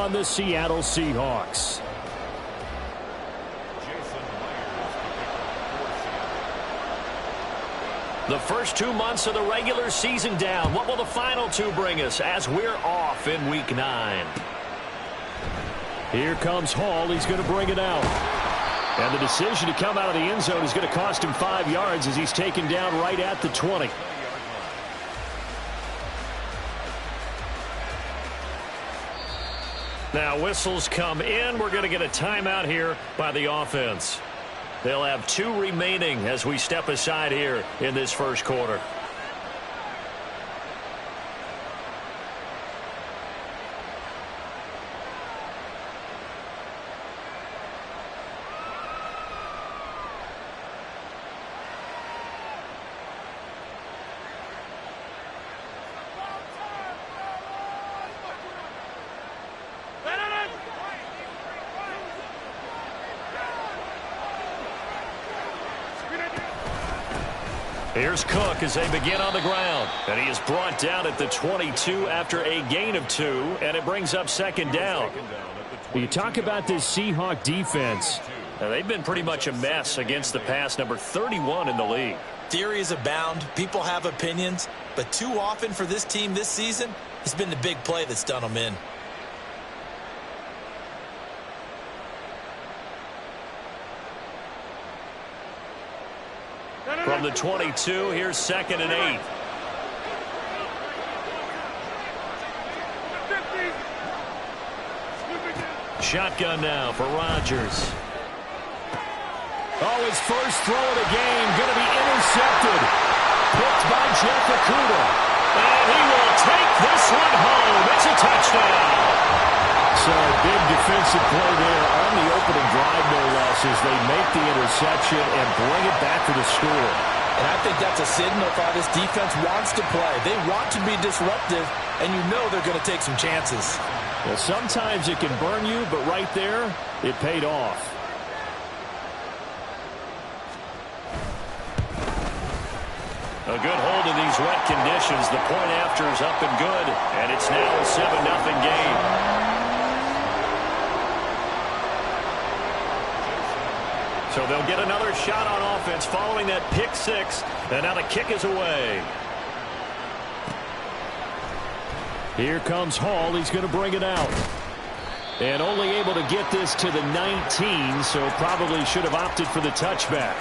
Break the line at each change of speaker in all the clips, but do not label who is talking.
on the Seattle Seahawks. The first 2 months of the regular season down. What will the final two bring us as we're off in Week 9? Here comes Hall. He's going to bring it out. And the decision to come out of the end zone is going to cost him 5 yards as he's taken down right at the 20. Now whistles come in. We're going to get a timeout here by the offense. They'll have 2 remaining as we step aside here in this first quarter. Here's Cook as they begin on the ground. And he is brought down at the 22 after a gain of 2. And it brings up second down. You talk about this Seahawk defense. Now, they've been pretty much a mess against the pass, number 31 in the league.
Theories abound. People have opinions. But too often for this team this season, it's been the big play that's done them in.
From the 22, here's 2nd and 8. Shotgun now for Rodgers. Oh, his first throw of the game going to be intercepted. Picked by Jeff Okudah. And he will take this one home. It's a touchdown. So a big defensive play there on the opening drive, no less, as they make the interception and bring it back to the score.
And I think that's a signal for how this defense wants to play. They want to be disruptive, and you know they're going to take some chances.
Well, sometimes it can burn you, but right there, it paid off. A good hold in these wet conditions. The point after is up and good, and it's now a 7-0 game. So they'll get another shot on offense following that pick 6, and now the kick is away. Here comes Hall. He's going to bring it out. And only able to get this to the 19, so probably should have opted for the touchback.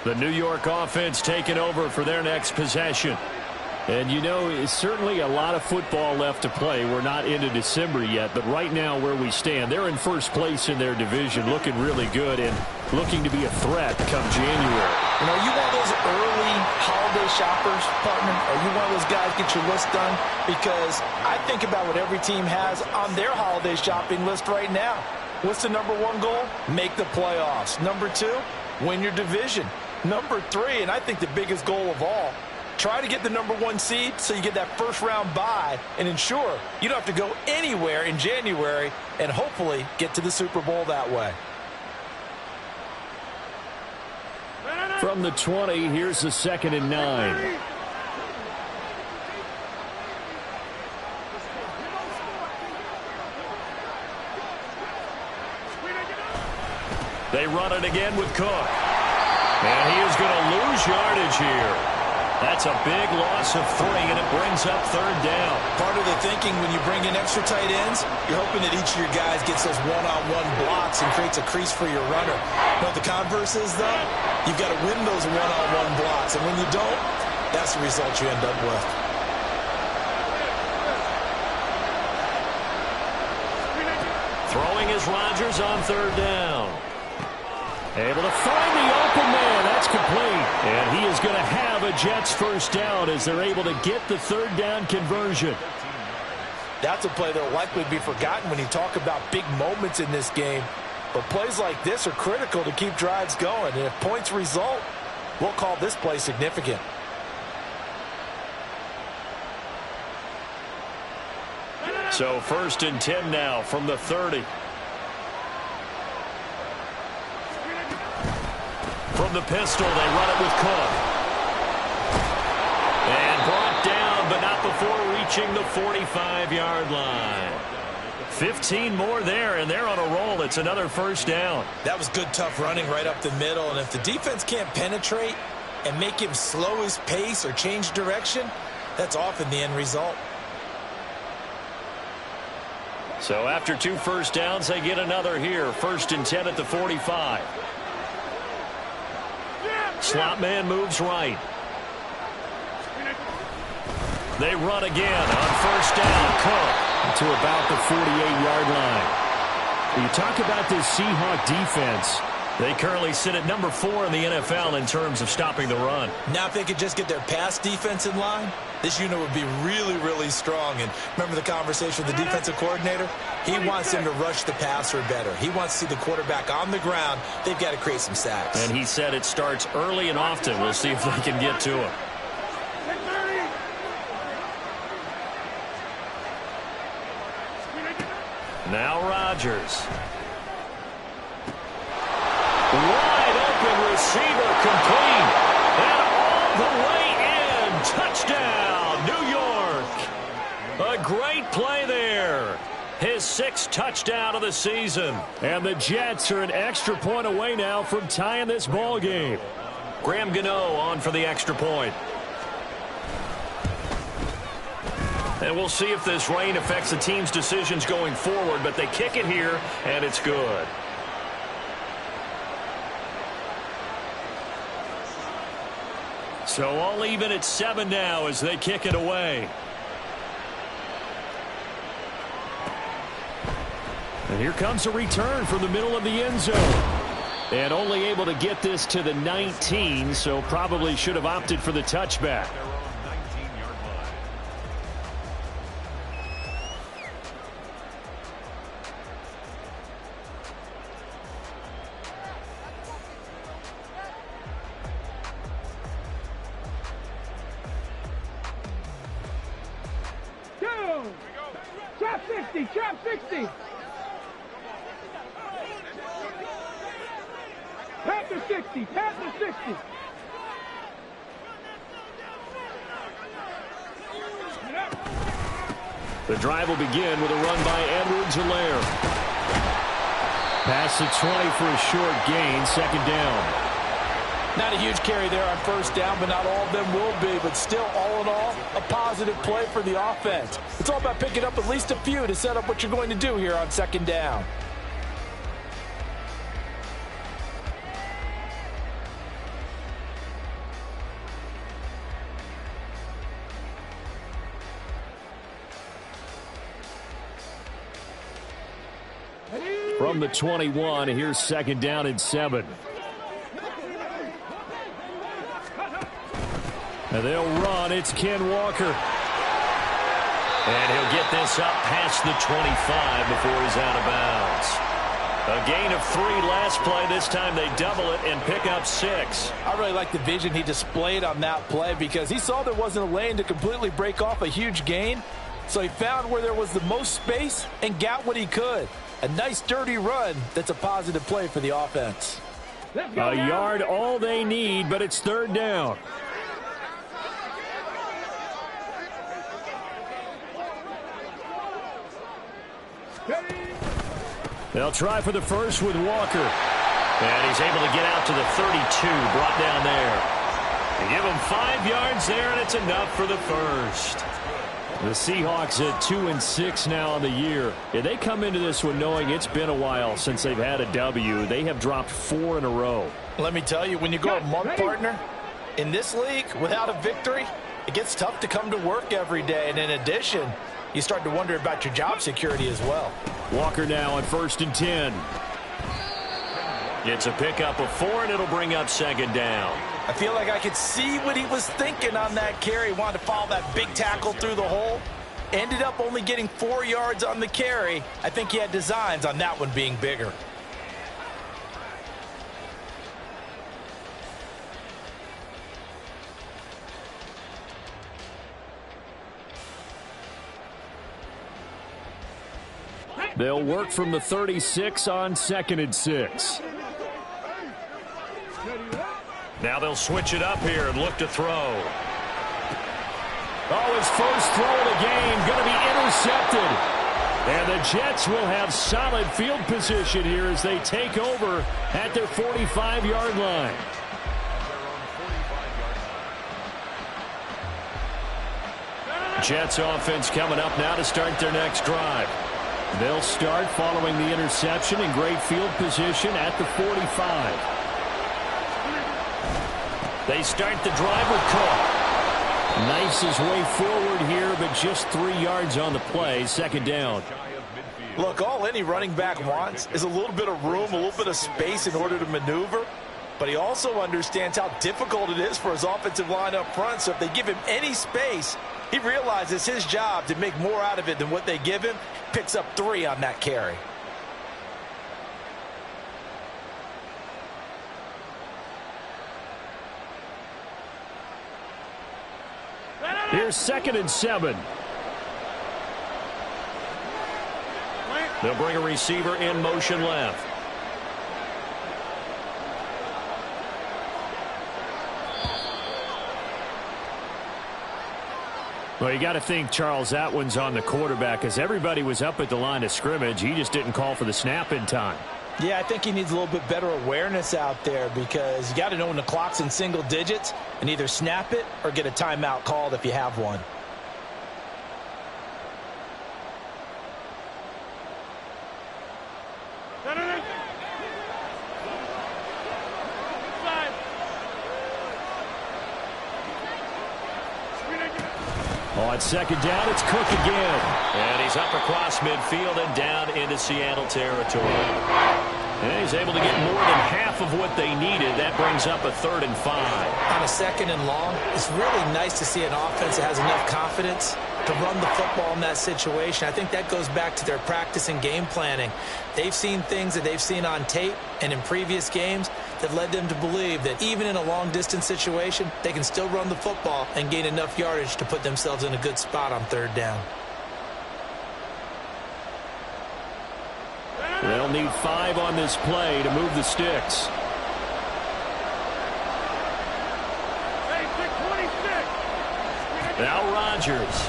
The New York offense taking over for their next possession. And you know, it's certainly a lot of football left to play. We're not into December yet, but right now where we stand, they're in first place in their division, looking really good and looking to be a threat come January.
You know, you one of those early holiday shoppers, partner? Are you one of those guys get your list done? Because I think about what every team has on their holiday shopping list right now. What's the number 1 goal? Make the playoffs. Number 2, win your division. Number 3, and I think the biggest goal of all, try to get the number 1 seed so you get that first round bye and ensure you don't have to go anywhere in January and hopefully get to the Super Bowl that way.
From the 20, here's the 2nd and 9. They run it again with Cook. And he is going to lose yardage here. That's a big loss of 3, and it brings up 3rd down.
Part of the thinking when you bring in extra tight ends, you're hoping that each of your guys gets those one-on-one blocks and creates a crease for your runner. You know what the converse is, though? You've got to win those one-on-one blocks, and when you don't, that's the result you end up with.
Throwing is Rodgers on 3rd down. Able to find the open man. That's complete. And he is going to have a Jets first down as they're able to get the 3rd down conversion.
That's a play that will likely be forgotten when you talk about big moments in this game. But plays like this are critical to keep drives going. And if points result, we'll call this play significant.
So 1st and 10 now from the 30. From the pistol, they run it with Cook. And brought down, but not before reaching the 45-yard line. 15 more there, and they're on a roll. It's another first down.
That was good, tough running right up the middle. And if the defense can't penetrate and make him slow his pace or change direction, that's often the end result.
So after 2 first downs, they get another here. 1st and 10 at the 45. Slot man moves right. They run again on 1st down. Cook to about the 48-yard line. You talk about this Seahawk defense. They currently sit at number 4 in the NFL in terms of stopping the run.
Now if they could just get their pass defense in line, this unit would be really, really strong. And remember the conversation with the defensive coordinator? He wants them to rush the passer better. He wants to see the quarterback on the ground. They've got to create some sacks.
And he said it starts early and often. We'll see if they can get to him. Now Rodgers. Wide open receiver complete. And all the way in. Touchdown, New York. A great play there. His 6th touchdown of the season. And the Jets are an extra point away now from tying this ball game. Graham Gano on for the extra point. And we'll see if this rain affects the team's decisions going forward, but they kick it here, and it's good. So all even at 7 now as they kick it away. And here comes a return from the middle of the end zone. And only able to get this to the 19, so probably should have opted for the touchback.
Trap 60, trap 60. Panther 60, Panther 60.
The drive will begin with a run by Edwards-Helaire. Pass the 20 for a short gain, 2nd down.
Not a huge carry there on 1st down, but not all of them will be. But still, all in all, a positive play for the offense. It's all about picking up at least a few to set up what you're going to do here on 2nd down.
From the 21, here's 2nd down and 7. And they'll run. It's Ken Walker. And he'll get this up past the 25 before he's out of bounds. A gain of 3 last play. This time they double it and pick up 6.
I really like the vision he displayed on that play because he saw there wasn't a lane to completely break off a huge gain. So he found where there was the most space and got what he could. A nice dirty run that's a positive play for the offense.
A yard all they need, but it's 3rd down. They'll try for the first with Walker. And he's able to get out to the 32, brought down there. They give him 5 yards there, and it's enough for the first. The Seahawks at 2-6 now on the year. And they come into this one knowing it's been a while since they've had a W. They have dropped 4 in a row.
Let me tell you, when you go a month, partner, in this league, without a victory, it gets tough to come to work every day. And in addition, you start to wonder about your job security as well.
Walker now on 1st and 10. It's a pickup of 4, and it'll bring up 2nd down.
I feel like I could see what he was thinking on that carry. He wanted to follow that big tackle through the hole. Ended up only getting 4 yards on the carry. I think he had designs on that one being bigger.
They'll work from the 36 on 2nd and 6.
Ready,
Now they'll switch it up here and look to throw. Oh, his first throw of the game going to be intercepted. And the Jets will have solid field position here as they take over at their 45-yard line. Jets offense coming up now to start their next drive. They'll start following the interception in great field position at the 45. They start the drive with Cook. Knifes his way forward here, but just 3 yards on the play. Second down.
Look, all any running back wants is a little bit of room, a little bit of space in order to maneuver. But he also understands how difficult it is for his offensive line up front. So if they give him any space, he realizes his job to make more out of it than what they give him. Picks up 3 on that carry.
Here's 2nd and 7. They'll bring a receiver in motion left. Well, you got to think, Charles, that one's on the quarterback because everybody was up at the line of scrimmage. He just didn't call for the snap in time.
Yeah, I think he needs a little bit better awareness out there because you got to know when the clock's in single digits and either snap it or get a timeout called if you have one.
On second down, it's Cook again. And he's up across midfield and down into Seattle territory. And he's able to get more than half of what they needed. That brings up a 3rd and 5.
On a 2nd and long, it's really nice to see an offense that has enough confidence to run the football in that situation. I think that goes back to their practice and game planning. They've seen things that they've seen on tape and in previous games that led them to believe that even in a long-distance situation, they can still run the football and gain enough yardage to put themselves in a good spot on 3rd down.
They'll need 5 on this play to move the sticks. Now Rodgers.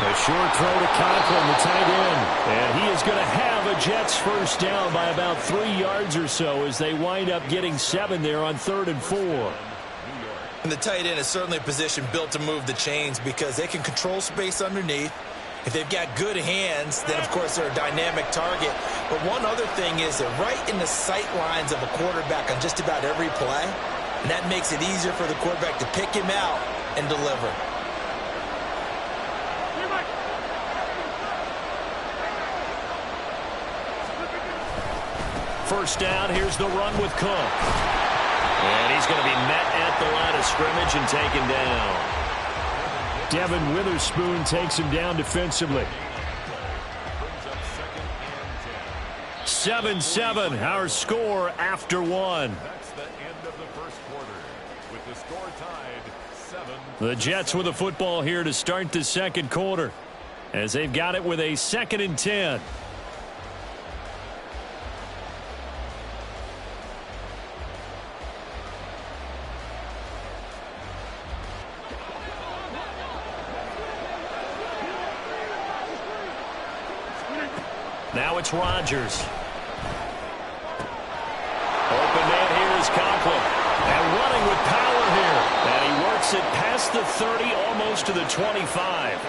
A short throw to Conklin, the tight end. And he is going to have a Jets first down by about 3 yards or so as they wind up getting 7 there on 3rd and 4.
And the tight end is certainly a position built to move the chains because they can control space underneath. If they've got good hands, then, of course, they're a dynamic target. But one other thing is they're right in the sight lines of a quarterback on just about every play. And that makes it easier for the quarterback to pick him out and deliver.
First down, here's the run with Cook. And he's going to be met at the line of scrimmage and taken down. Devin Witherspoon takes him down defensively. 7-7, our score after 1.
That's the end of the first quarter. With the score tied 7.
The Jets with the football here to start the second quarter as they've got it with a 2nd and 10. Now it's Rodgers. Open man here is Conklin. And running with power here. And he works it past the 30, almost to the 25.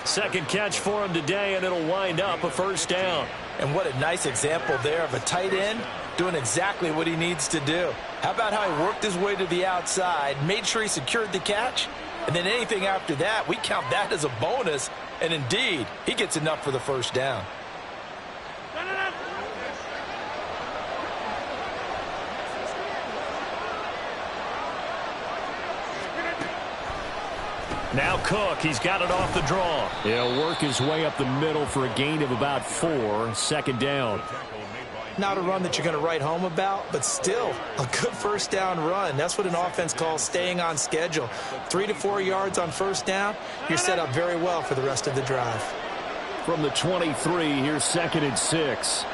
Second catch for him today, and it'll wind up a first down.
And what a nice example there of a tight end doing exactly what he needs to do. How about how he worked his way to the outside, made sure he secured the catch, and then anything after that, we count that as a bonus. And indeed, he gets enough for the first down.
Now Cook, he's got it off the draw. He'll work his way up the middle for a gain of about 4. Second down.
Not a run that you're going to write home about, but still a good first down run. That's what an offense calls staying on schedule. 3 to 4 yards on first down, you're set up very well for the rest of the drive.
From the 23, here's 2nd and 6.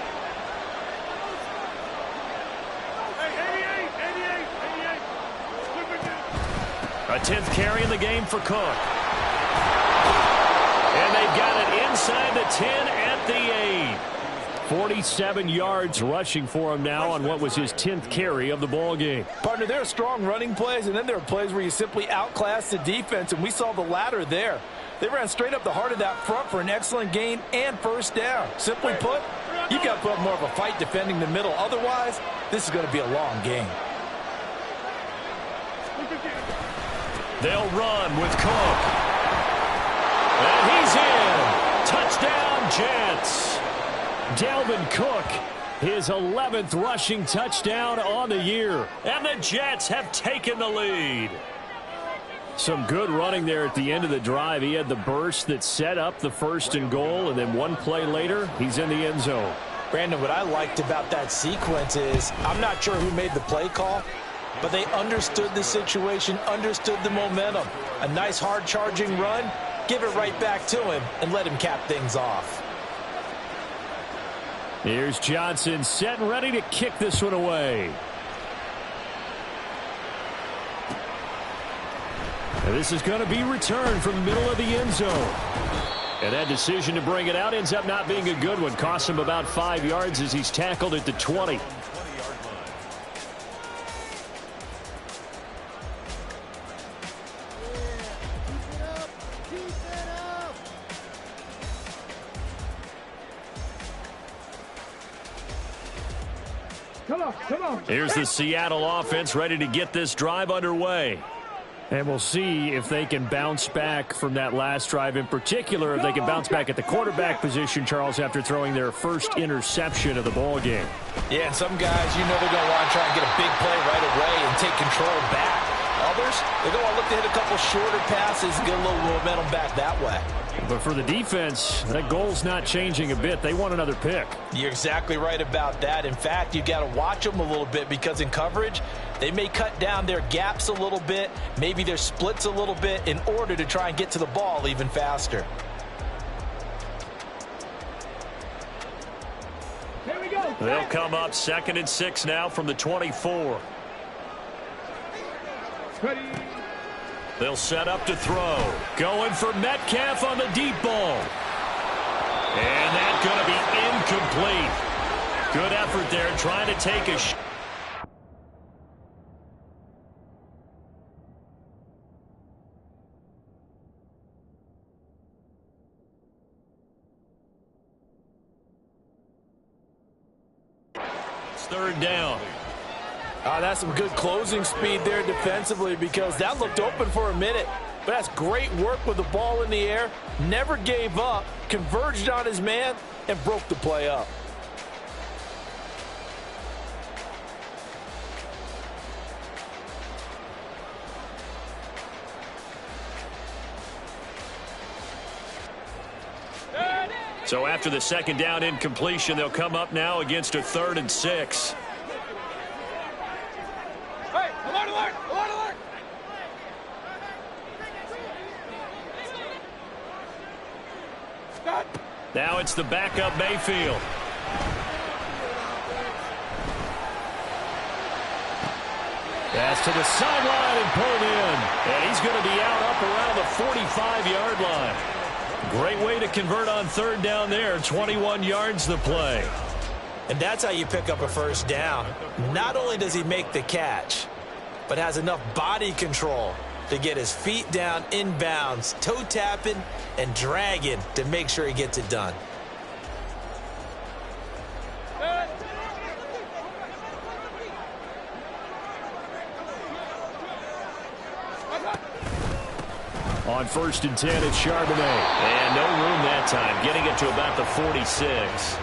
A 10th carry in the game for Cook. And they've got it inside the 10 at the 8. 47 yards rushing for him now on what was his 10th carry of the ball game.
Partner, there are strong running plays, and then there are plays where you simply outclass the defense, and we saw the latter there. They ran straight up the heart of that front for an excellent gain and first down. Simply put, you've got to put up more of a fight defending the middle. Otherwise, this is going to be a long game.
They'll run with Cook. And he's in. Touchdown, Jets. Dalvin Cook, his 11th rushing touchdown on the year. And the Jets have taken the lead. Some good running there at the end of the drive. He had the burst that set up the 1st and goal, and then one play later, he's in the end zone.
Brandon, what I liked about that sequence is I'm not sure who made the play call, but they understood the situation, understood the momentum. A nice hard-charging run, give it right back to him, and let him cap things off.
Here's Johnson set and ready to kick this one away. And this is going to be returned from the middle of the end zone. And that decision to bring it out ends up not being a good one. Costs him about 5 yards as he's tackled at the 20.
Come on.
Here's the Seattle offense ready to get this drive underway. And we'll see if they can bounce back from that last drive, in particular if they can bounce back at the quarterback position, Charles, after throwing their first interception of the ball game.
Yeah, and some guys, you know they're going to want to try and get a big play right away and take control back. Others, they're going to want to look to hit a couple shorter passes and get a little momentum back that way.
But for the defense, that goal's not changing a bit. They want another pick.
You're exactly right about that. In fact, you got to watch them a little bit because in coverage, they may cut down their gaps a little bit, maybe their splits a little bit in order to try and get to the ball even faster.
Here we go.
They'll come up 2nd and 6 now from the 24.
Ready.
They'll set up to throw. Going for Metcalf on the deep ball. And that's going to be incomplete. Good effort there trying to take a shot. It's 3rd down.
That's some good closing speed there defensively because that looked open for a minute. But that's great work with the ball in the air. Never gave up, converged on his man, and broke the play up.
So after the 2nd down incompletion, they'll come up now against a 3rd and 6. Now it's the backup Mayfield. Pass to the sideline and pulled in. And he's going to be out up around the 45-yard line. Great way to convert on 3rd down there. 21 yards the play.
And that's how you pick up a first down. Not only does he make the catch, but has enough body control to get his feet down inbounds, toe tapping and dragging to make sure he gets it done.
On 1st and 10, it's Charbonnet. And no room that time, getting it to about the 46.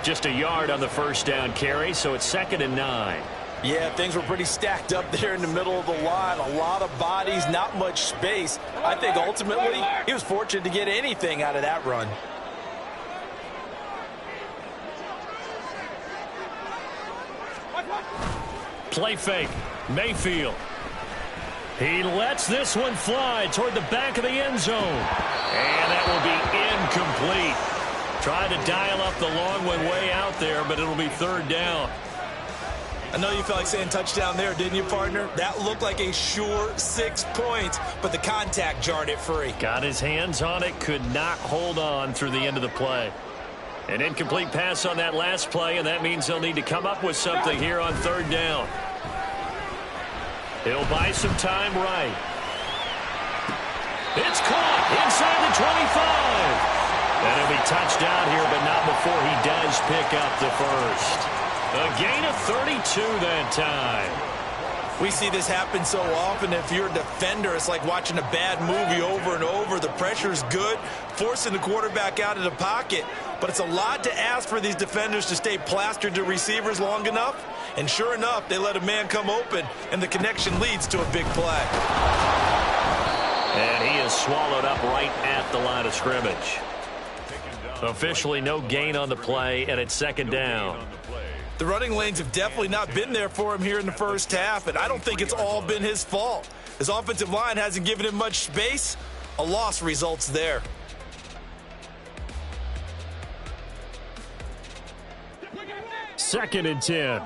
Just a yard on the 1st down carry, so it's 2nd and 9.
Yeah, things were pretty stacked up there in the middle of the line. A lot of bodies, not much space. I think ultimately he was fortunate to get anything out of that run.
Play fake. Mayfield. He lets this one fly toward the back of the end zone. And that will be incomplete. Trying to dial up the long one way out there, but it'll be 3rd down.
I know you felt like saying touchdown there, didn't you, partner? That looked like a sure 6 points, but the contact jarred it free.
Got his hands on it, could not hold on through the end of the play. An incomplete pass on that last play, and that means they'll need to come up with something here on third down. He'll buy some time right. It's caught inside the 25. And he'll be touched out here, but not before he does pick up the first. A gain of 32 that time.
We see this happen so often. If you're a defender, it's like watching a bad movie over and over. The pressure's good, forcing the quarterback out of the pocket. But it's a lot to ask for these defenders to stay plastered to receivers long enough. And sure enough, they let a man come open, and the connection leads to a big play.
And he is swallowed up right at the line of scrimmage. Officially no gain on the play, and it's second down.
The running lanes have definitely not been there for him here in the first half, and I don't think it's all been his fault. His offensive line hasn't given him much space. A loss results there.
Second and 10.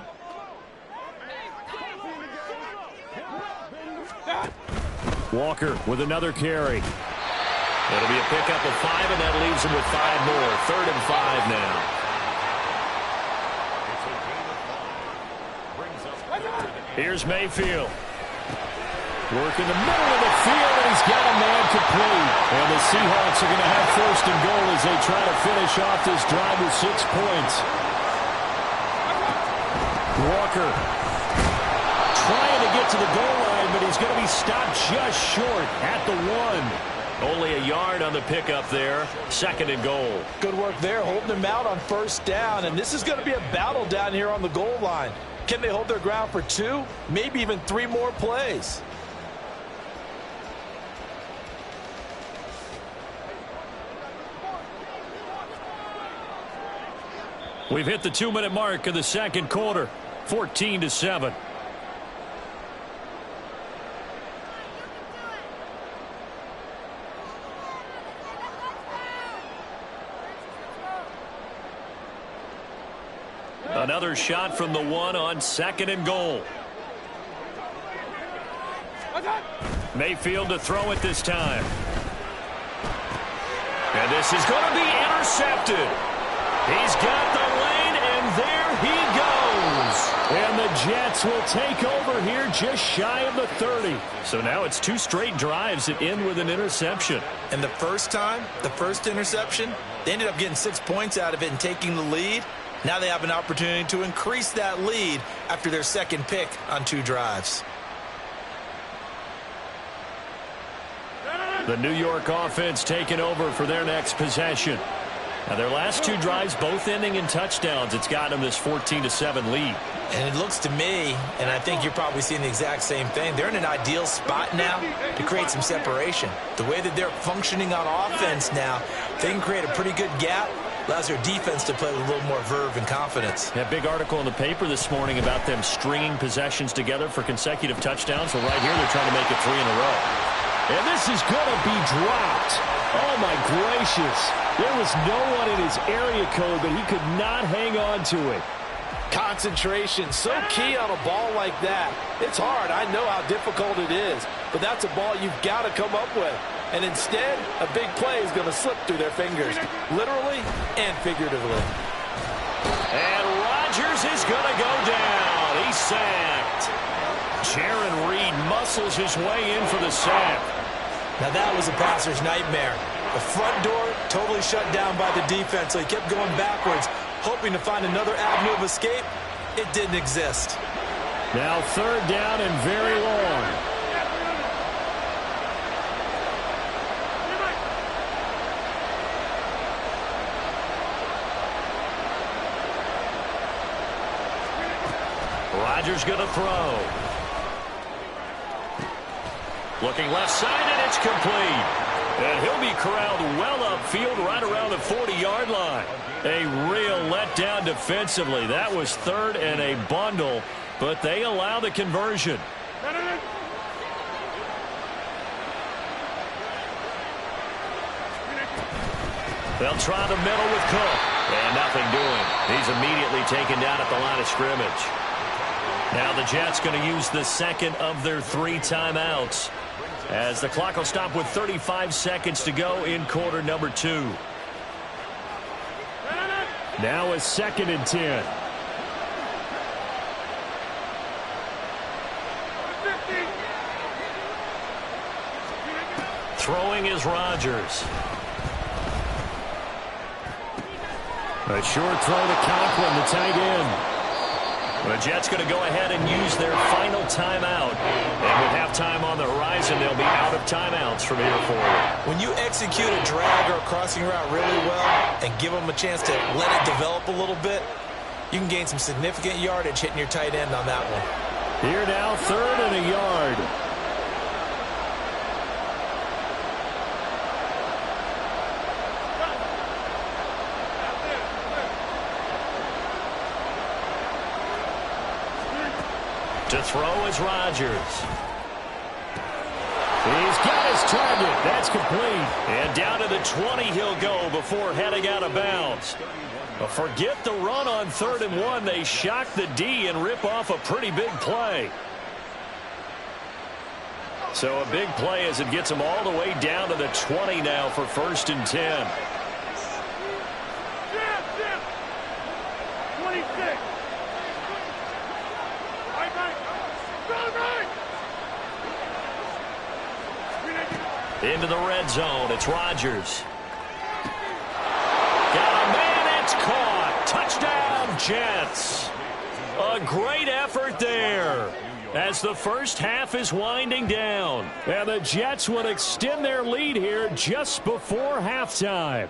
Walker with another carry. It'll be a pickup of 5, and that leaves him with 5 more. 3rd and 5 now. Here's Mayfield. Working the middle of the field, and he's got a man complete. And the Seahawks are going to have 1st and goal as they try to finish off this drive with 6 points. Walker trying to get to the goal line, but he's going to be stopped just short at the 1. Only a yard on the pickup there. 2nd and goal.
Good work there, holding him out on 1st down, and this is going to be a battle down here on the goal line. Can they hold their ground for 2, maybe even 3 more plays?
We've hit the 2-minute mark of the second quarter. 14-7. Another shot from the 1 on 2nd and goal. Mayfield to throw it this time. And this is going to be intercepted. He's got the lane, and there he goes. And the Jets will take over here just shy of the 30. So now it's 2 straight drives that end with an interception.
And the first time, the first interception, they ended up getting 6 points out of it and taking the lead. Now they have an opportunity to increase that lead after their 2nd pick on 2 drives.
The New York offense taking over for their next possession. Now their last 2 drives both ending in touchdowns. It's gotten them this 14-7 lead.
And it looks to me, and I think you're probably seeing the exact same thing, they're in an ideal spot now to create some separation. The way that they're functioning on offense now, they can create a pretty good gap. Allows their defense to play with a little more verve and confidence.
That big article in the paper this morning about them stringing possessions together for consecutive touchdowns. Well, right here they're trying to make it 3 in a row. And this is going to be dropped. Oh, my gracious. There was no one in his area code, but he could not hang on to it.
Concentration, so key on a ball like that. It's hard. I know how difficult it is, but that's a ball you've got to come up with. And instead, a big play is going to slip through their fingers, literally and figuratively.
And Rodgers is going to go down. He's sacked. Jaron Reed muscles his way in for the sack.
Now that was a passer's nightmare. The front door totally shut down by the defense, so he kept going backwards, hoping to find another avenue of escape. It didn't exist.
Now 3rd down and very long. Rodgers going to throw. Looking left side, and it's complete. And he'll be corralled well upfield right around the 40-yard line. A real letdown defensively. That was 3rd and a bundle, but they allow the conversion. They'll try the middle with Cook. And nothing doing. He's immediately taken down at the line of scrimmage. Now the Jets going to use the second of their 3 timeouts, as the clock will stop with 35 seconds to go in quarter number 2.
Now a 2nd and 10.
Throwing is Rodgers.
A short throw to Conklin, the tight end.
The Jets going to go ahead and use their final timeout. And with halftime on the horizon, they'll be out of timeouts from here forward.
When you execute a drag or a crossing route really well and give them a chance to let it develop a little bit, you can gain some significant yardage hitting your tight end on that one.
Here now, 3rd and a yard.
To throw is Rodgers.
He's got his target. That's complete.
And down to the 20 he'll go before heading out of bounds. But forget the run on 3rd and 1. They shock the D and rip off a pretty big play. So a big play as it gets them all the way down to the 20 now for 1st and 10.
26.
Into the red zone. It's Rodgers. Got a man. It's caught. Touchdown, Jets. A great effort there as the first half is winding down.
And the Jets would extend their lead here just before halftime.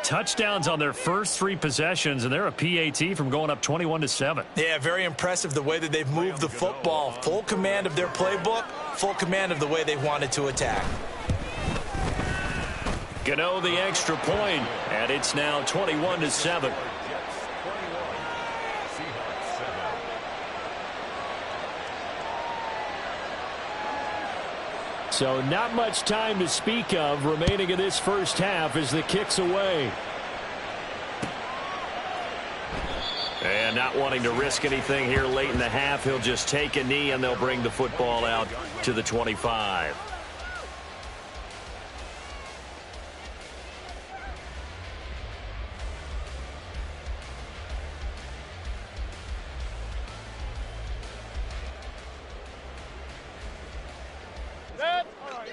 Touchdowns on their first 3 possessions, and they're a PAT from going up 21-7.
Yeah, very impressive the way that they've moved the football. Full command of their playbook, full command of the way they've wanted to attack.
Gano the extra point, and it's now 21-7.
So not much time to speak of remaining in this first half as the kick's away.
And not wanting to risk anything here late in the half, he'll just take a knee and they'll bring the football out to the 25.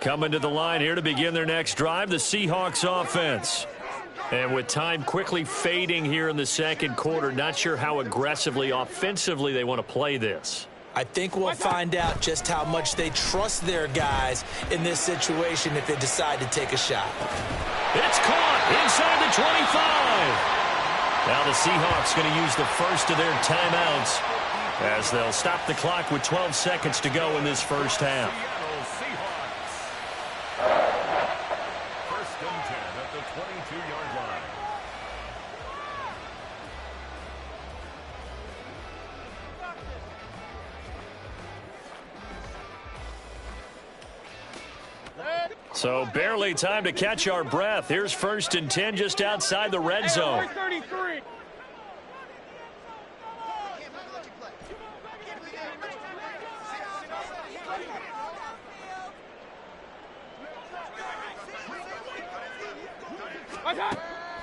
Coming to the line here to begin their next drive, the Seahawks offense. And with time quickly fading here in the second quarter, not sure how aggressively, offensively they want to play this.
I think we'll find out just how much they trust their guys in this situation if they decide to take a shot.
It's caught inside the 25. Now the Seahawks going to use the first of their timeouts as they'll stop the clock with 12 seconds to go in this first half. So barely time to catch our breath. Here's 1st and 10 just outside the red zone.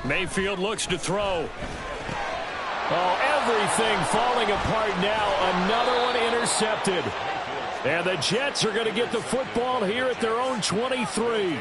Mayfield looks to throw.
Oh, everything falling apart now. Another one intercepted. And the Jets are going to get the football here at their own 23.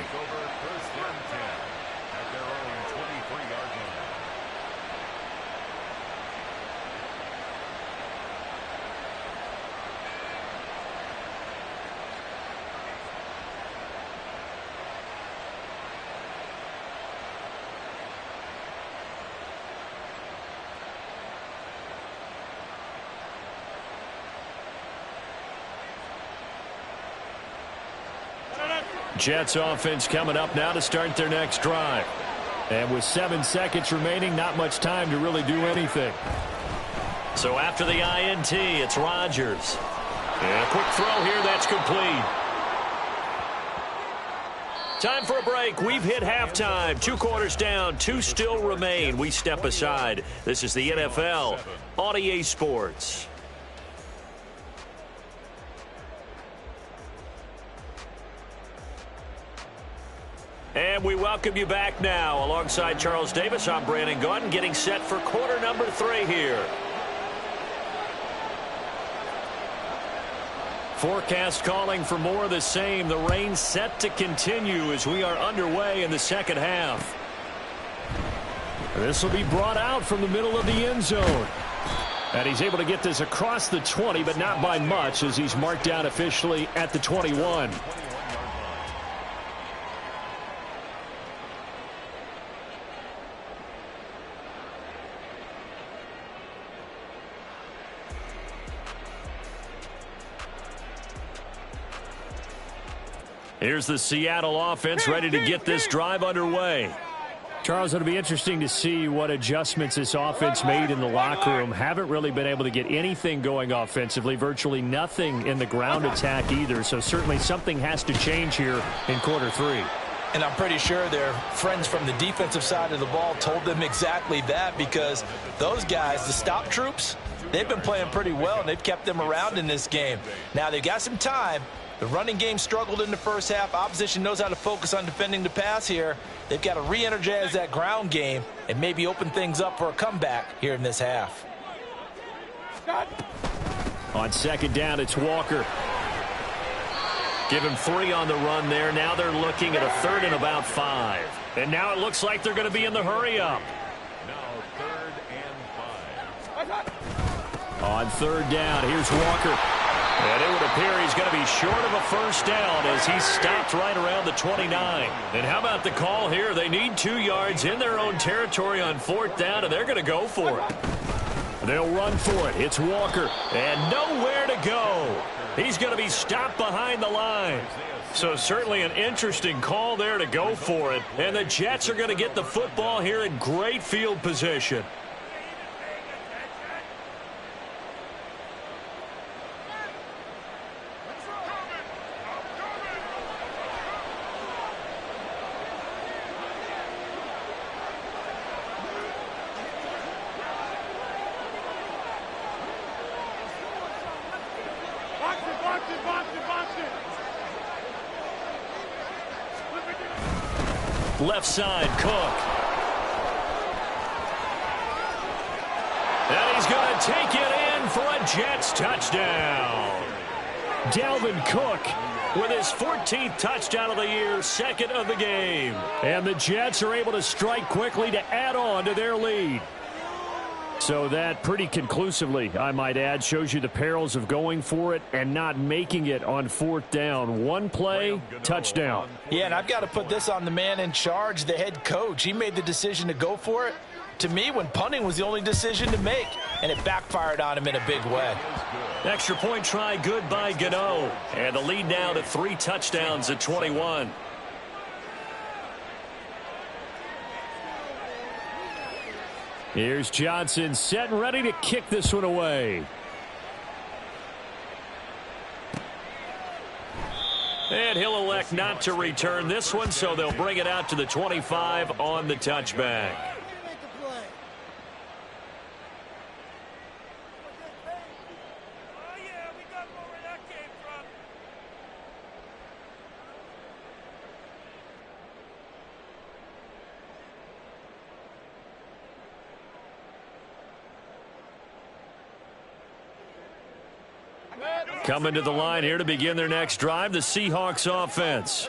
Jets offense coming up now to start their next drive.
And with 7 seconds remaining, not much time to really do anything.
So after the INT, it's Rodgers. And a quick throw here, that's complete.
Time for a break. We've hit halftime. 2 quarters down. 2 still remain. We step aside. This is the NFL on EA Sports. And we welcome you back now. Alongside Charles Davis, I'm Brandon Gaudin, getting set for quarter number 3 here. Forecast calling for more of the same. The rain set to continue as we are underway in the second half. This will be brought out from the middle of the end zone. And he's able to get this across the 20, but not by much, as he's marked down officially at the 21. Here's the Seattle offense ready to get this drive underway. Charles, it'll be interesting to see what adjustments this offense made in the locker room. Haven't really been able to get anything going offensively, virtually nothing in the ground attack either. So certainly something has to change here in quarter 3.
And I'm pretty sure their friends from the defensive side of the ball told them exactly that, because those guys, the stop troops, they've been playing pretty well, and they've kept them around in this game. Now they've got some time. The running game struggled in the first half. Opposition knows how to focus on defending the pass here. They've got to re-energize that ground game and maybe open things up for a comeback here in this half.
On second down, it's Walker. Give him 3 on the run there. Now they're looking at a 3rd and about 5. And now it looks like they're going to be in the hurry-up.
Now 3rd and 5.
On 3rd down, here's Walker. And it would appear he's going to be short of a first down as he stopped right around the 29. And how about the call here? They need 2 yards in their own territory on 4th down, and they're going to go for it. They'll run for it. It's Walker. And nowhere to go. He's going to be stopped behind the line. So certainly an interesting call there to go for it. And the Jets are going to get the football here in great field position. Left side, Cook. And he's going to take it in for a Jets touchdown. Dalvin Cook with his 14th touchdown of the year, 2nd of the game. And the Jets are able to strike quickly to add on to their lead. So that pretty conclusively, I might add, shows you the perils of going for it and not making it on 4th down. One play, touchdown.
Yeah, and I've got to put this on the man in charge, the head coach. He made the decision to go for it. To me, when punting was the only decision to make, and it backfired on him in a big way.
Extra point try good by Gano. And the lead now to 3 touchdowns at 21. Here's Johnson set and ready to kick this one away. And he'll elect not to return this one, so they'll bring it out to the 25 on the touchback. Coming to the line here to begin their next drive, the Seahawks offense.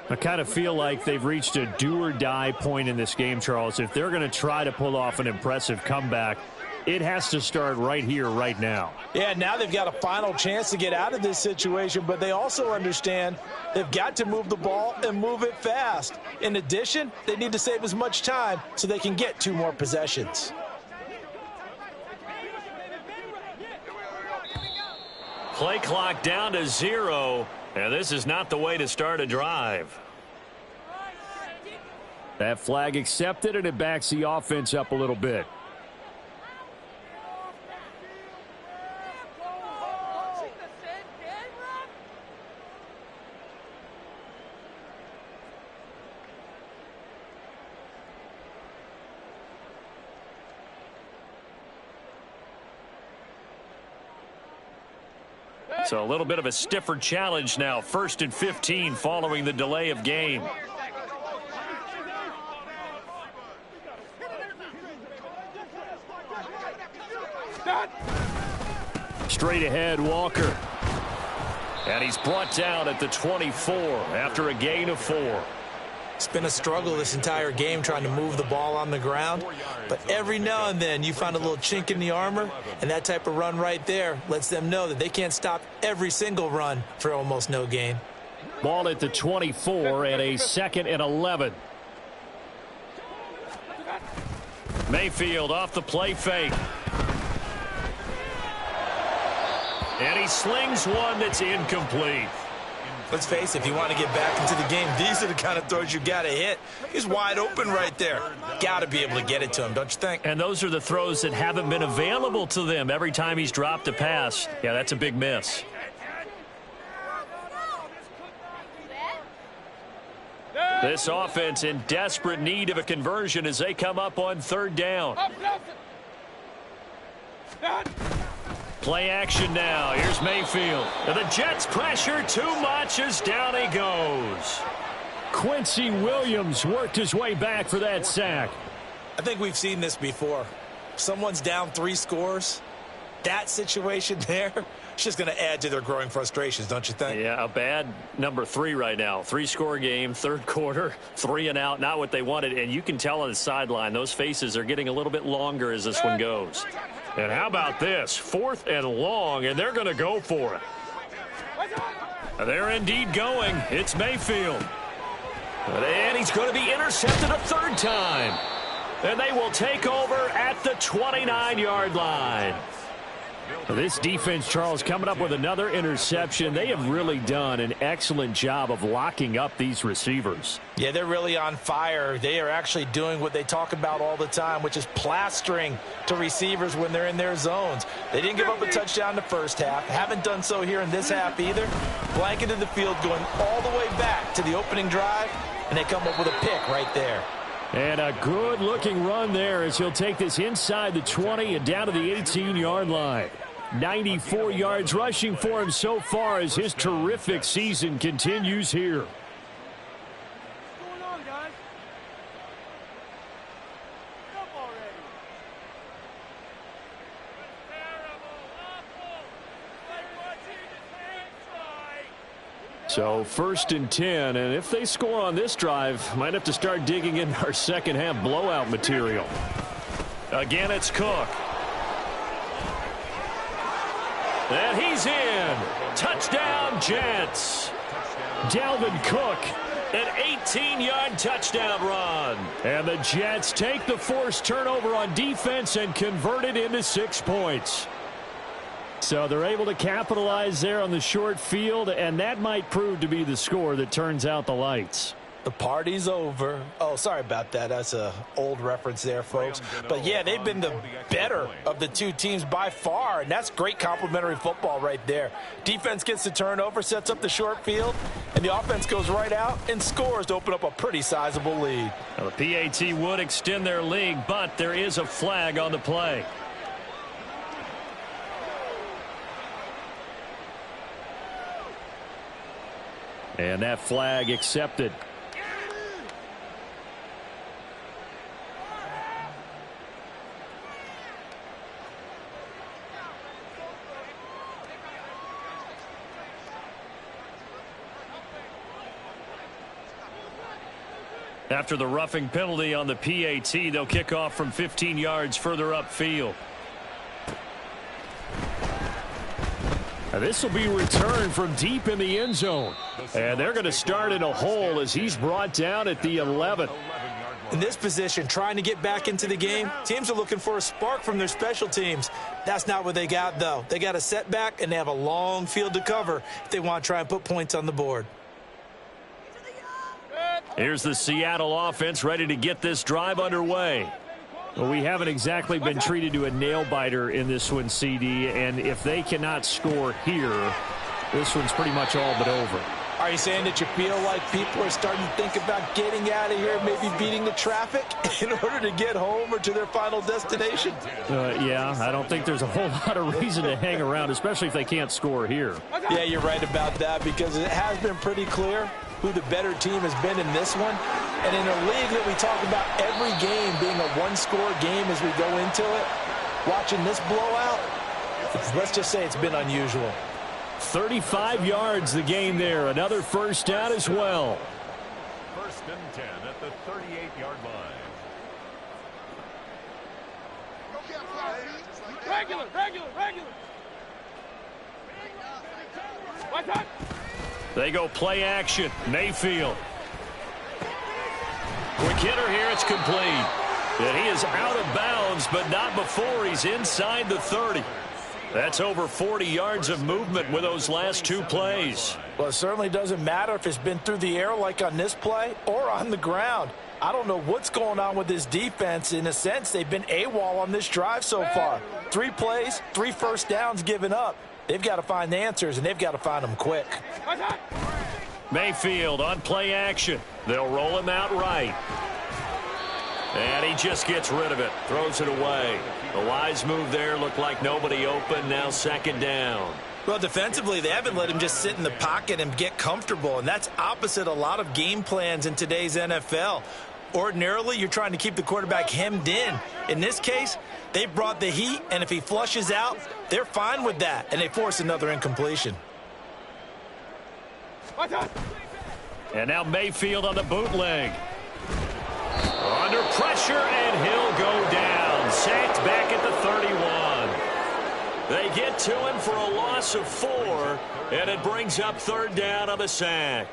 I kind of feel like they've reached a do-or-die point in this game, Charles. If they're going to try to pull off an impressive comeback, it has to start right here, right now.
Yeah, now they've got a final chance to get out of this situation, but they also understand they've got to move the ball and move it fast. In addition, they need to save as much time so they can get 2 more possessions.
Play clock down to 0, and this is not the way to start a drive. That flag accepted, and it backs the offense up a little bit. So a little bit of a stiffer challenge now. 1st and 15 following the delay of game. Straight ahead, Walker. And he's brought down at the 24 after a gain of 4.
It's been a struggle this entire game trying to move the ball on the ground. But every now and then you find a little chink in the armor, and that type of run right there lets them know that they can't stop every single run for almost no gain.
Ball at the 24 and a 2nd and 11. Mayfield off the play fake. And he slings one that's incomplete.
Let's face it, if you want to get back into the game, these are the kind of throws you got to hit. He's wide open right there. Got to be able to get it to him, don't you think?
And those are the throws that haven't been available to them every time he's dropped a pass. Yeah, that's a big miss. This offense in desperate need of a conversion as they come up on 3rd down. Play action now. Here's Mayfield. And the Jets pressure too much as down he goes. Quincy Williams worked his way back for that sack.
I think we've seen this before. Someone's down 3 scores. That situation there, it's just going to add to their growing frustrations, don't you think?
Yeah, a bad number 3 right now. 3-score game, 3rd quarter, 3 and out, not what they wanted. And you can tell on the sideline, those faces are getting a little bit longer as this one goes. And how about this? 4th and long, and they're going to go for it. They're indeed going. It's Mayfield. And he's going to be intercepted a 3rd time. And they will take over at the 29-yard line. This defense, Charles, coming up with another interception. They have really done an excellent job of locking up these receivers.
Yeah, they're really on fire. They are actually doing what they talk about all the time, which is plastering to receivers when they're in their zones. They didn't give up a touchdown in the first half. Haven't done so here in this half either. Blanketed the field going all the way back to the opening drive, and they come up with a pick right there.
And a good-looking run there as he'll take this inside the 20 and down to the 18-yard line. 94 yards rushing for him so far as his terrific season continues here.
What's going on, guys? Get up already. It's terrible, awful. Like watching the fans try.
So 1st and 10, and if they score on this drive, might have to start digging in our second half blowout material. Again, it's Cook. And he's in. Touchdown, Jets. Dalvin Cook, an 18-yard touchdown run. And the Jets take the forced turnover on defense and convert it into 6 points. So they're able to capitalize there on the short field, and that might prove to be the score that turns out the lights.
The party's over. Oh, sorry about that. That's an old reference there, folks. But, yeah, they've been the better of the 2 teams by far, and that's great complimentary football right there. Defense gets the turnover, sets up the short field, and the offense goes right out and scores to open up a pretty sizable lead.
Now, the PAT would extend their lead, but there is a flag on the play. And that flag accepted. After the roughing penalty on the PAT, they'll kick off from 15 yards further upfield. Now this will be returned from deep in the end zone. And they're going to start in a hole as he's brought down at the 11.
In this position, trying to get back into the game, teams are looking for a spark from their special teams. That's not what they got, though. They got a setback, and they have a long field to cover if they want to try and put points on the board.
Here's the Seattle offense ready to get this drive underway. Well, we haven't exactly been treated to a nail-biter in this one, CD, and if they cannot score here, this one's pretty much all but over.
Are you saying that you feel like people are starting to think about getting out of here, maybe beating the traffic in order to get home or to their final destination?
Yeah, I don't think there's a whole lot of reason to hang around, especially if they can't score here.
Yeah, you're right about that, because it has been pretty clear who the better team has been in this one. And in a league that we talk about every game being a one-score game as we go into it, watching this blowout, let's just say it's been unusual.
35 yards the game there. Another first down as well.
First and 10 at the 38-yard line.
Regular. Watch out.
They go play action. Mayfield. Quick hitter here. It's complete. And he is out of bounds, but not before he's inside the 30. That's over 40 yards of movement with those last two plays.
Well, it certainly doesn't matter if it's been through the air like on this play or on the ground. I don't know what's going on with this defense. In a sense, they've been AWOL on this drive so far. 3 plays, 3 first downs given up. They've got to find the answers, and they've got to find them quick.
Mayfield on play action. They'll roll him out right. And he just gets rid of it. Throws it away. A wise move there. Looked like nobody open. Now second down.
Well, defensively, they haven't let him just sit in the pocket and get comfortable, and that's opposite a lot of game plans in today's NFL. Ordinarily, you're trying to keep the quarterback hemmed in. In this case, they brought the heat, and if he flushes out, they're fine with that, and they force another incompletion.
And now Mayfield on the bootleg. Under pressure, and he'll go down. Sacked back at the 31. They get to him for a loss of 4, and it brings up third down on the sack.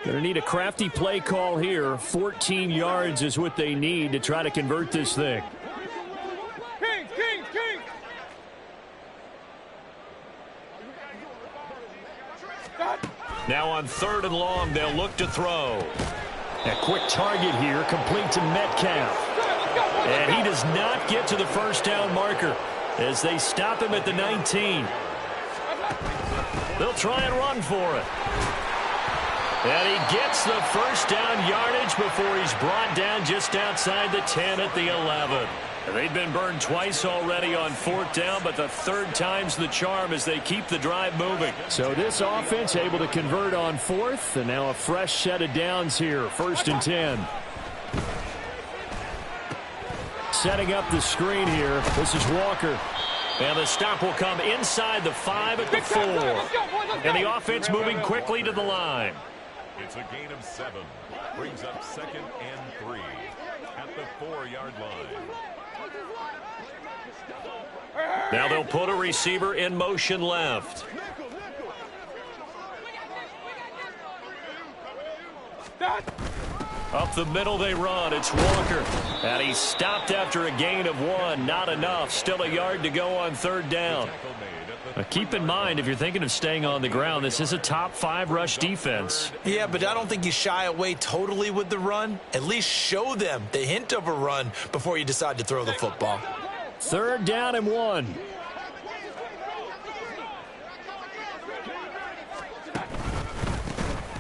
Going to need a crafty play call here. 14 yards is what they need to try to convert this thing.
Kings.
Now on third and long, they'll look to throw. A quick target here, complete to Metcalf. And he does not get to the first down marker as they stop him at the 19. They'll try and run for it. And he gets the first down yardage before he's brought down just outside the 10 at the 11. They've been burned twice already on fourth down, but the third time's the charm as they keep the drive moving. So this offense able to convert on fourth, and now a fresh set of downs here, first and 10. Setting up the screen here, this is Walker. And the stop will come inside the 5 at the 4. And the offense moving quickly to the line.
It's a gain of 7. Brings up second and 3 at the 4-yard line.
Now they'll put a receiver in motion left. Up the middle they run. It's Walker. And he's stopped after a gain of 1. Not enough. Still a yard to go on third down. Keep in mind, if you're thinking of staying on the ground, this is a top 5 rush defense.
Yeah, but I don't think you shy away totally with the run. At least show them the hint of a run before you decide to throw the football.
Third down and 1.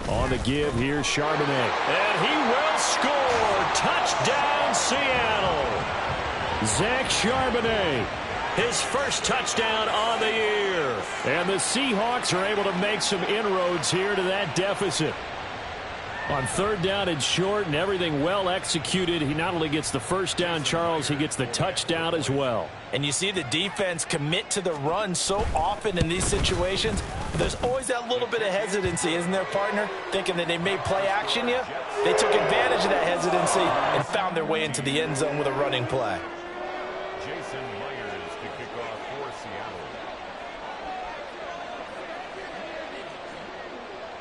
On the give, here's Charbonnet. And he will score. Touchdown, Seattle. Zach Charbonnet. His first touchdown on the year. And the Seahawks are able to make some inroads here to that deficit. On third down and short and everything well executed, he not only gets the first down, Charles, he gets the touchdown as well.
And you see the defense commit to the run so often in these situations. There's always that little bit of hesitancy, isn't there, partner? Thinking that they may play action you. They took advantage of that hesitancy and found their way into the end zone with a running play.
Jason Myers to kick off for Seattle.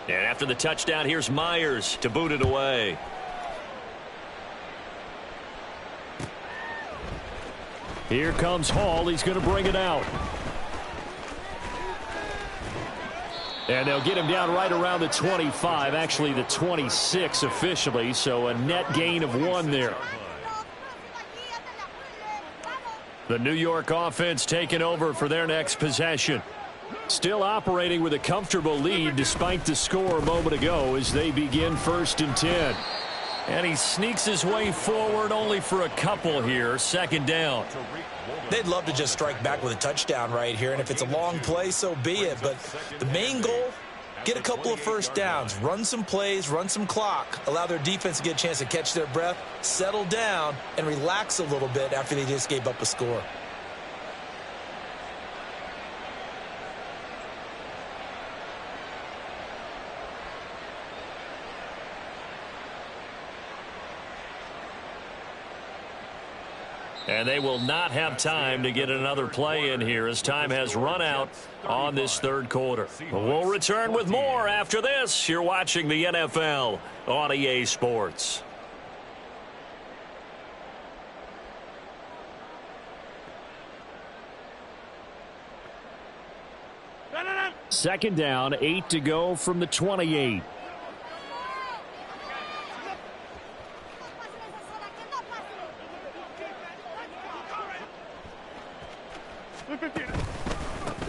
And after the touchdown, here's Myers to boot it away. Here comes Hall. He's going to bring it out. And they'll get him down right around the 25, actually the 26 officially, so a net gain of 1 there. The New York offense taking over for their next possession. Still operating with a comfortable lead despite the score a moment ago as they begin 1st and 10. And he sneaks his way forward only for a couple here. 2nd down.
They'd love to just strike back with a touchdown right here, and if it's a long play, so be it. But the main goal, get a couple of first downs, run some plays, run some clock, allow their defense to get a chance to catch their breath, settle down, and relax a little bit after they just gave up a score.
And they will not have time to get another play in here as time has run out on this 3rd quarter. We'll return with more after this. You're watching the NFL on EA Sports.
Second down, 8 to go from the 28.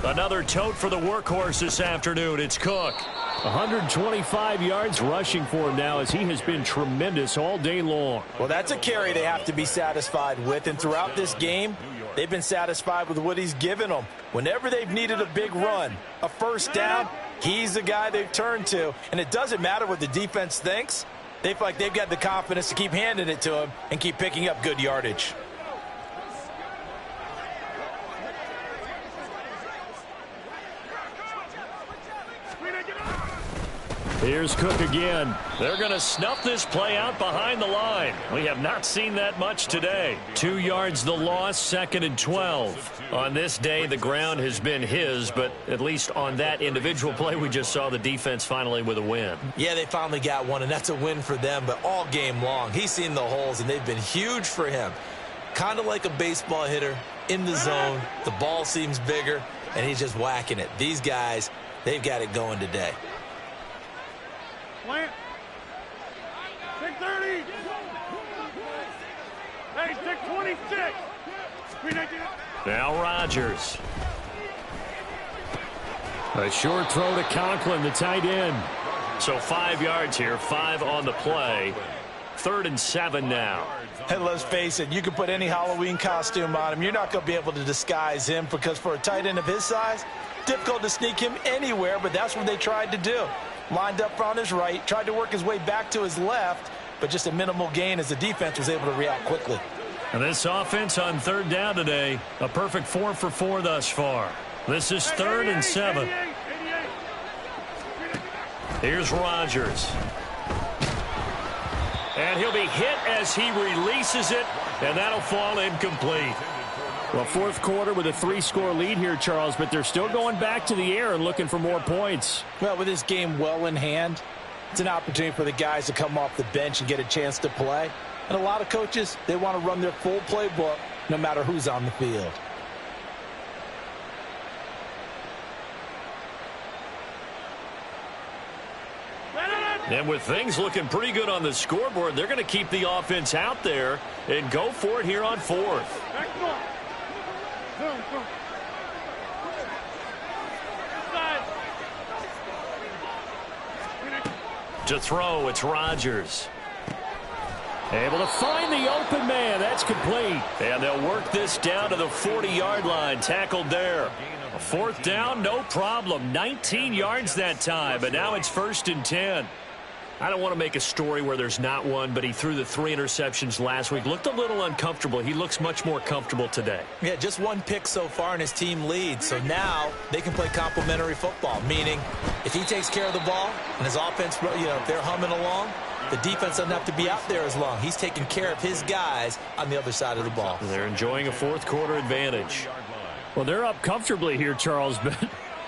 Another tote for the workhorse this afternoon. It's Cook.
125 yards rushing for him now as he has been tremendous all day long.
Well, that's a carry they have to be satisfied with, and throughout this game, they've been satisfied with what he's given them. Whenever they've needed a big run, a first down, he's the guy they've turned to, and it doesn't matter what the defense thinks. They feel like they've got the confidence to keep handing it to him and keep picking up good yardage.
Here's Cook again.
They're going to snuff this play out behind the line. We have not seen that much today.
2 yards the loss, 2nd and 12.
On this day, the ground has been his, but at least on that individual play, we just saw the defense finally with a win.
Yeah, they finally got one, and that's a win for them, but all game long, he's seen the holes, and they've been huge for him. Kind of like a baseball hitter in the zone. The ball seems bigger, and he's just whacking it. These guys, they've got it going today.
Plant. 630. Hey, 626.
Now Rodgers.
A short throw to Conklin, the tight end.
So 5 yards here, 5 on the play. 3rd and 7 now.
And let's face it, you can put any Halloween costume on him. You're not going to be able to disguise him because for a tight end of his size, difficult to sneak him anywhere, but that's what they tried to do. Lined up on his right, tried to work his way back to his left, but just a minimal gain as the defense was able to react quickly.
And this offense on 3rd down today, a perfect 4 for 4 thus far. This is 3rd and 7. Here's Rodgers. And he'll be hit as he releases it, and that'll fall incomplete.
Well, 4th quarter with a 3-score lead here, Charles, but they're still going back to the air and looking for more points.
Well, with this game well in hand, it's an opportunity for the guys to come off the bench and get a chance to play. And a lot of coaches, they want to run their full playbook no matter who's on the field.
And with things looking pretty good on the scoreboard, they're going to keep the offense out there and go for it here on 4th. To throw, it's Rodgers.
Able to find the open man. That's complete.
And they'll work this down to the 40-yard line. Tackled there. A 4th down, no problem. 19 yards that time, but now it's 1st and 10. I don't want to make a story where there's not one, but he threw the 3 interceptions last week. Looked a little uncomfortable. He looks much more comfortable today.
Yeah, just 1 pick so far and his team leads. So now they can play complementary football, meaning if he takes care of the ball and his offense, if they're humming along, the defense doesn't have to be out there as long. He's taking care of his guys on the other side of the ball.
They're enjoying a 4th quarter advantage.
Well, they're up comfortably here, Charles, but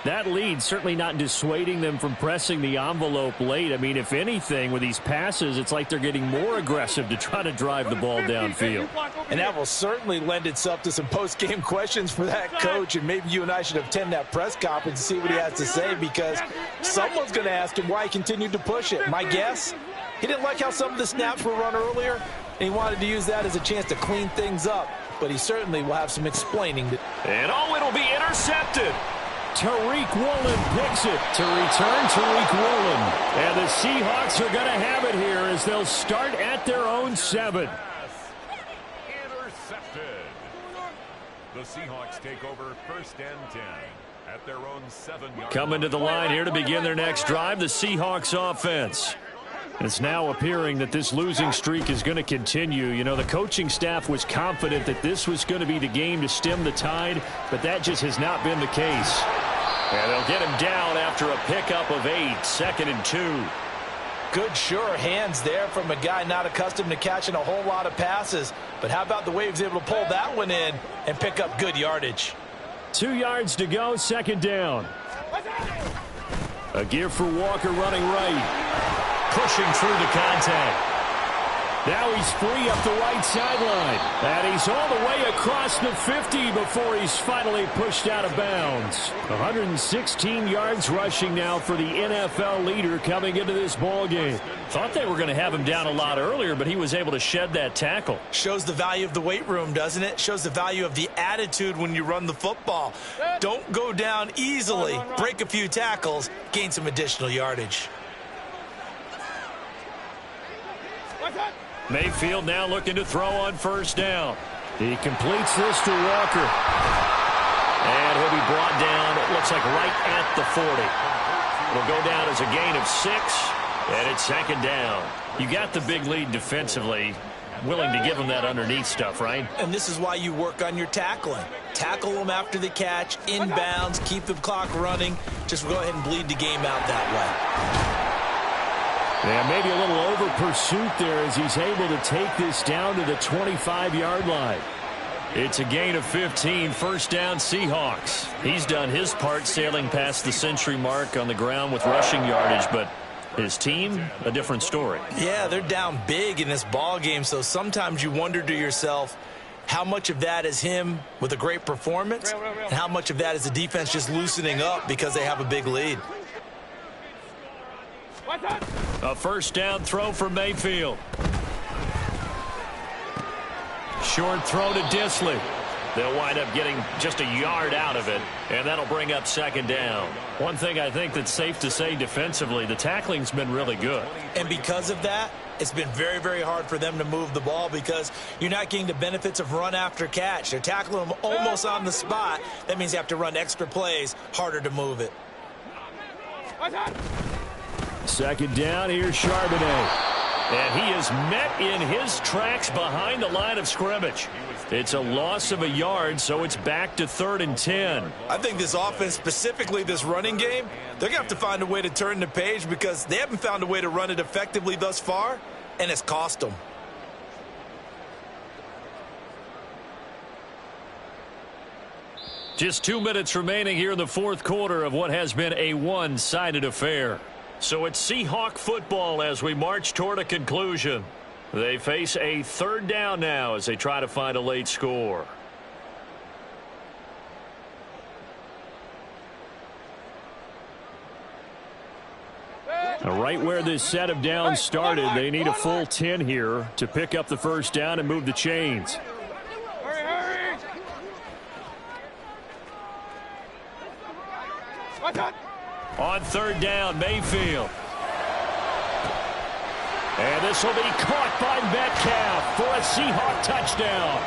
that lead certainly not dissuading them from pressing the envelope late. I mean, if anything, with these passes, it's like they're getting more aggressive to try to drive the ball downfield.
And that will certainly lend itself to some post-game questions for that coach, and maybe you and I should attend that press conference and see what he has to say, because someone's going to ask him why he continued to push it. My guess, he didn't like how some of the snaps were run earlier, and he wanted to use that as a chance to clean things up. but he certainly will have some explaining to do.
And it'll be intercepted.
Tariq Woolen picks it to return Tariq Woolen. And the Seahawks are going to have it here as they'll start at their own 7.
Intercepted. The Seahawks take over 1st and 10 at their own 7-yard
Coming to the line here to begin their next drive, the Seahawks offense.
It's now appearing that this losing streak is going to continue. You know, the coaching staff was confident that this was going to be the game to stem the tide, but that just has not been the case.
And they'll get him down after a pickup of 8, 2nd and 2.
Good, sure hands there from a guy not accustomed to catching a whole lot of passes. But how about the way he was able to pull that one in and pick up good yardage?
2 yards to go, 2nd down. A give for Walker running right.
Pushing through the contact.
Now he's free up the right sideline. And he's all the way across the 50 before he's finally pushed out of bounds. 116 yards rushing now for the NFL leader coming into this ball game.
Thought they were going to have him down a lot earlier, but he was able to shed that tackle.
Shows the value of the weight room, doesn't it? Shows the value of the attitude when you run the football. Don't go down easily. Break a few tackles. Gain some additional yardage.
Mayfield now looking to throw on 1st down.
He completes this to Walker.
And he'll be brought down, it looks like right at the 40. It'll go down as a gain of 6, and it's 2nd down. You got the big lead defensively. Willing to give them that underneath stuff, right?
And this is why you work on your tackling. Tackle them after the catch, inbounds, keep the clock running. Just go ahead and bleed the game out that way.
Yeah, maybe a little over pursuit there as he's able to take this down to the 25-yard line.
It's a gain of 15, 1st down Seahawks. He's done his part sailing past the century mark on the ground with rushing yardage, but his team, a different story.
Yeah, they're down big in this ball game, so sometimes you wonder to yourself how much of that is him with a great performance and how much of that is the defense just loosening up because they have a big lead.
A 1st down throw for Mayfield. Short throw to Disley. They'll wind up getting just a yard out of it, and that'll bring up 2nd down. One thing I think that's safe to say defensively, the tackling's been really good.
And because of that, it's been very, very hard for them to move the ball because you're not getting the benefits of run after catch. They're tackling them almost on the spot. That means you have to run extra plays, harder to move it.
2nd down, here's Charbonnet.
And he is met in his tracks behind the line of scrimmage. It's a loss of a yard, so it's back to 3rd and 10.
I think this offense, specifically this running game, they're going to have to find a way to turn the page because they haven't found a way to run it effectively thus far, and it's cost them.
Just 2 minutes remaining here in the 4th quarter of what has been a one-sided affair. So it's Seahawk football as we march toward a conclusion. They face a 3rd down now as they try to find a late score.
Right where this set of downs started, they need a full 10 here to pick up the 1st down and move the chains.
Hurry!
On 3rd down, Mayfield. And this will be caught by Metcalf for a Seahawk touchdown.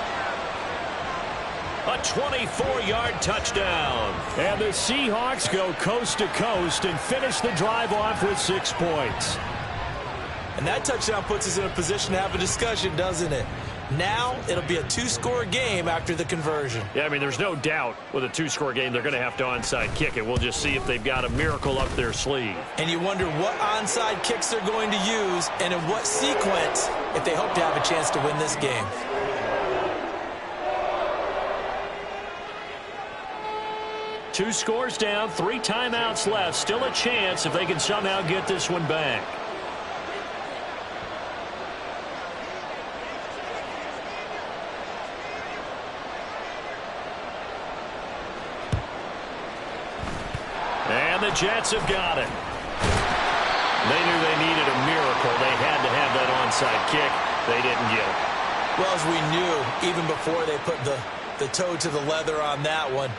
A 24-yard touchdown.
And the Seahawks go coast to coast and finish the drive off with 6 points.
And that touchdown puts us in a position to have a discussion, doesn't it? Now it'll be a 2-score game after the conversion.
Yeah, I mean, there's no doubt with a 2-score game they're going to have to onside kick it. We'll just see if they've got a miracle up their sleeve.
And you wonder what onside kicks they're going to use and in what sequence if they hope to have a chance to win this game.
Two scores down, 3 timeouts left. Still a chance if they can somehow get this one back. And the Jets have got it. They knew they needed a miracle. They had to have that onside kick. They didn't get it.
Well, as we knew, even before they put the toe to the leather on that one,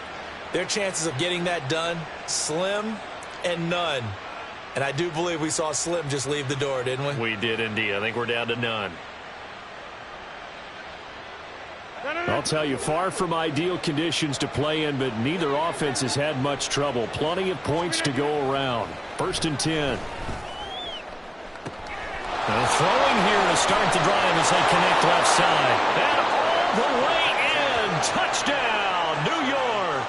their chances of getting that done, slim and none. And I do believe we saw Slim just leave the door, didn't we?
We did indeed. I think we're down to none.
I'll tell you, far from ideal conditions to play in, but neither offense has had much trouble. Plenty of points to go around. 1st and 10.
Throwing here to start the drive as they connect left side. And all the way in. Touchdown, New York.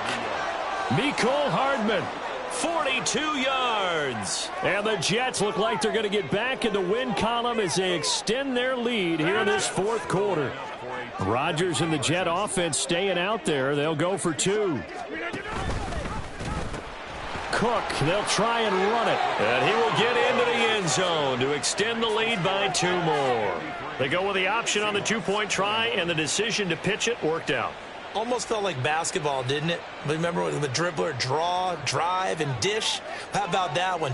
Mecole Hardman.
42 yards.
And the Jets look like they're going to get back in the win column as they extend their lead here in this 4th quarter. Rodgers and the Jet offense staying out there. They'll go for 2. Cook, they'll try and run it.
And he will get into the end zone to extend the lead by 2 more. They go with the option on the 2-point try, and the decision to pitch it worked out.
Almost felt like basketball, didn't it? Remember with the dribbler, draw, drive, and dish? How about that one?